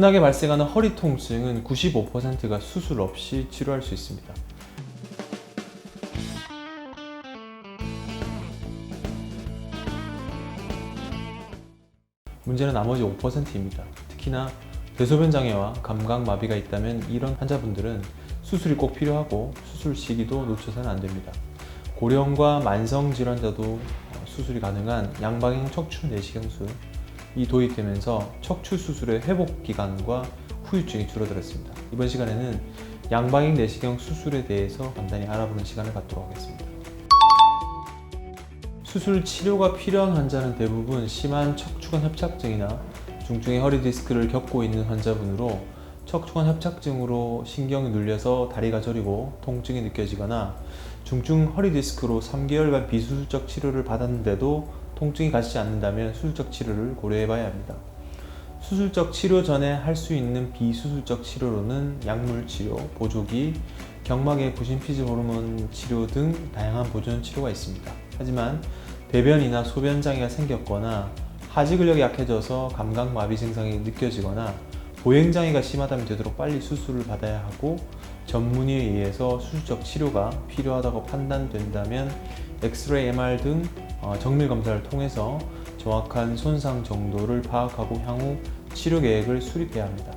흔하게 발생하는 허리 통증은 95%가 수술 없이 치료할 수 있습니다. 문제는 나머지 5%입니다. 특히나 대소변 장애와 감각 마비가 있다면 이런 환자분들은 수술이 꼭 필요하고 수술 시기도 놓쳐서는 안 됩니다. 고령과 만성 질환자도 수술이 가능한 양방향 척추 내시경술이 도입되면서 척추 수술의 회복 기간과 후유증이 줄어들었습니다. 이번 시간에는 양방향 내시경 수술에 대해서 간단히 알아보는 시간을 갖도록 하겠습니다. 수술 치료가 필요한 환자는 대부분 심한 척추관 협착증이나 중증의 허리 디스크를 겪고 있는 환자분으로 척추관 협착증으로 신경이 눌려서 다리가 저리고 통증이 느껴지거나 중증 허리 디스크로 3개월간 비수술적 치료를 받았는데도 통증이 가시지 않는다면 수술적 치료를 고려해 봐야 합니다. 수술적 치료 전에 할 수 있는 비수술적 치료로는 약물 치료, 보조기, 경막의 부신 피질 호르몬 치료 등 다양한 보존 치료가 있습니다. 하지만 배변이나 소변 장애가 생겼거나 하지 근력이 약해져서 감각 마비 증상이 느껴지거나 보행 장애가 심하다면 되도록 빨리 수술을 받아야 하고 전문의에 의해서 수술적 치료가 필요하다고 판단된다면 엑스레이, MR 등 정밀 검사를 통해서 정확한 손상 정도를 파악하고 향후 치료 계획을 수립해야 합니다.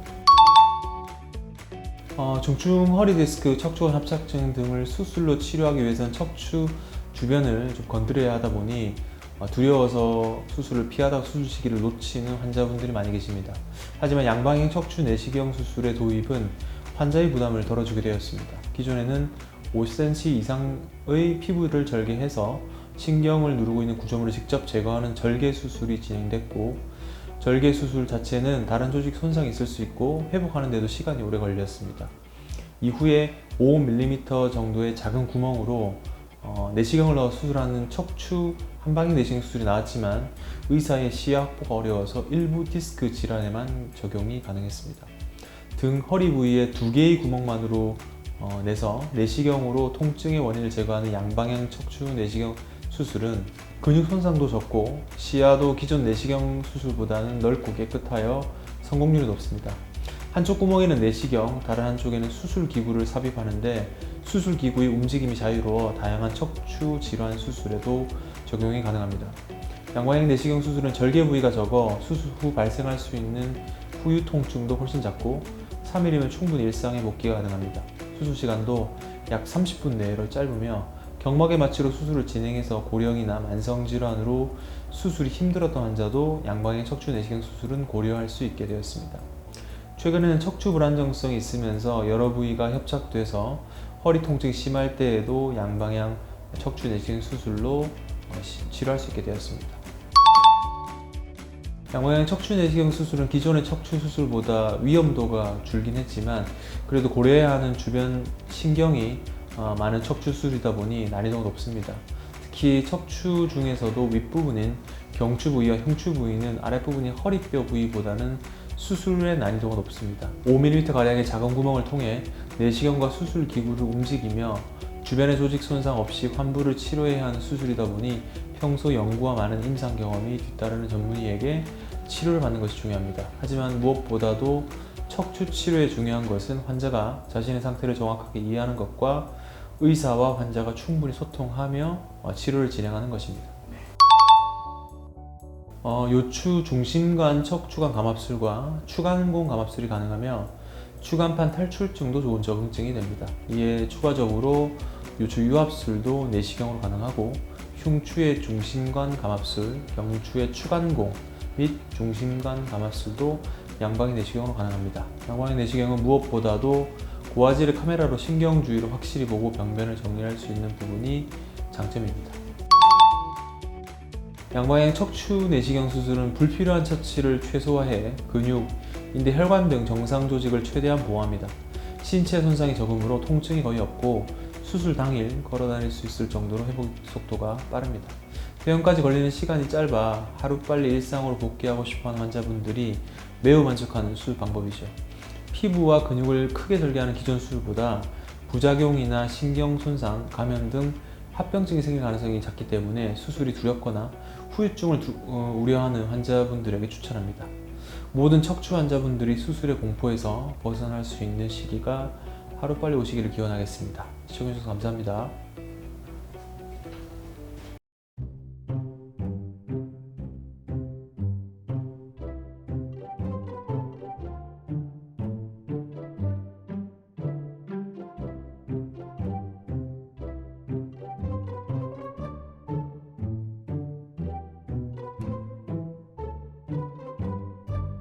중증 허리 디스크, 척추관 협착증 등을 수술로 치료하기 위해서는 척추 주변을 좀 건드려야 하다 보니 두려워서 수술을 피하다가 수술 시기를 놓치는 환자분들이 많이 계십니다. 하지만 양방향 척추 내시경 수술의 도입은 환자의 부담을 덜어주게 되었습니다. 기존에는 5cm 이상의 피부를 절개해서 신경을 누르고 있는 구조물을 직접 제거하는 절개 수술이 진행됐고, 절개 수술 자체는 다른 조직 손상이 있을 수 있고 회복하는 데도 시간이 오래 걸렸습니다. 이후에 5mm 정도의 작은 구멍으로 내시경을 넣어 수술하는 척추 한방향 내시경 수술이 나왔지만 의사의 시야 확보가 어려워서 일부 디스크 질환에만 적용이 가능했습니다. 등 허리 부위에 2개의 구멍만으로 내서 내시경으로 통증의 원인을 제거하는 양방향 척추 내시경 수술은 근육 손상도 적고 시야도 기존 내시경 수술보다는 넓고 깨끗하여 성공률이 높습니다. 한쪽 구멍에는 내시경, 다른 한쪽에는 수술 기구를 삽입하는데 수술 기구의 움직임이 자유로워 다양한 척추 질환 수술에도 적용이 가능합니다. 양방향 내시경 수술은 절개 부위가 적어 수술 후 발생할 수 있는 후유 통증도 훨씬 작고 3일이면 충분히 일상에 복귀가 가능합니다. 수술 시간도 약 30분 내로 짧으며 경막에 마취로 수술을 진행해서 고령이나 만성 질환으로 수술이 힘들었던 환자도 양방향 척추 내시경 수술은 고려할 수 있게 되었습니다. 최근에는 척추 불안정성이 있으면서 여러 부위가 협착돼서 허리 통증이 심할 때에도 양방향 척추 내시경 수술로 치료할 수 있게 되었습니다. 양방향 척추 내시경 수술은 기존의 척추 수술보다 위험도가 줄긴 했지만 그래도 고려해야 하는 주변 신경이 많은 척추 수술이다 보니 난이도가 높습니다. 특히 척추 중에서도 윗부분인 경추 부위와 흉추 부위는 아랫부분인 허리뼈 부위보다는 수술의 난이도가 높습니다. 5mm가량의 작은 구멍을 통해 내시경과 수술 기구를 움직이며 주변의 조직 손상 없이 환부를 치료해야 하는 수술이다 보니 평소 연구와 많은 임상 경험이 뒤따르는 전문의에게 치료를 받는 것이 중요합니다. 하지만 무엇보다도 척추 치료의 중요한 것은 환자가 자신의 상태를 정확하게 이해하는 것과 의사와 환자가 충분히 소통하며 치료를 진행하는 것입니다. 요추 중심관 척추관 감압술과 추간공 감압술이 가능하며 추간판 탈출증도 좋은 적응증이 됩니다. 이에 추가적으로 요추 유압술도 내시경으로 가능하고 흉추의 중심관 감압술, 경추의 추간공 및 중심관 감압술도 양방향 내시경으로 가능합니다. 양방향 내시경은 무엇보다도 고화질의 카메라로 신경 주위를 확실히 보고 병변을 정리할 수 있는 부분이 장점입니다. 양방향 척추 내시경 수술은 불필요한 처치를 최소화해 근육, 인대, 혈관 등 정상 조직을 최대한 보호합니다. 신체 손상이 적으므로 통증이 거의 없고 수술 당일 걸어 다닐 수 있을 정도로 회복 속도가 빠릅니다. 퇴원까지 걸리는 시간이 짧아 하루빨리 일상으로 복귀하고 싶어하는 환자분들이 매우 만족하는 수술 방법이죠. 피부와 근육을 크게 절개하는 기존 수술보다 부작용이나 신경 손상, 감염 등 합병증이 생길 가능성이 작기 때문에 수술이 두렵거나 후유증을 우려하는 환자분들에게 추천합니다. 모든 척추 환자분들이 수술의 공포에서 벗어날 수 있는 시기가 하루빨리 오시기를 기원하겠습니다. 시청해주셔서 감사합니다.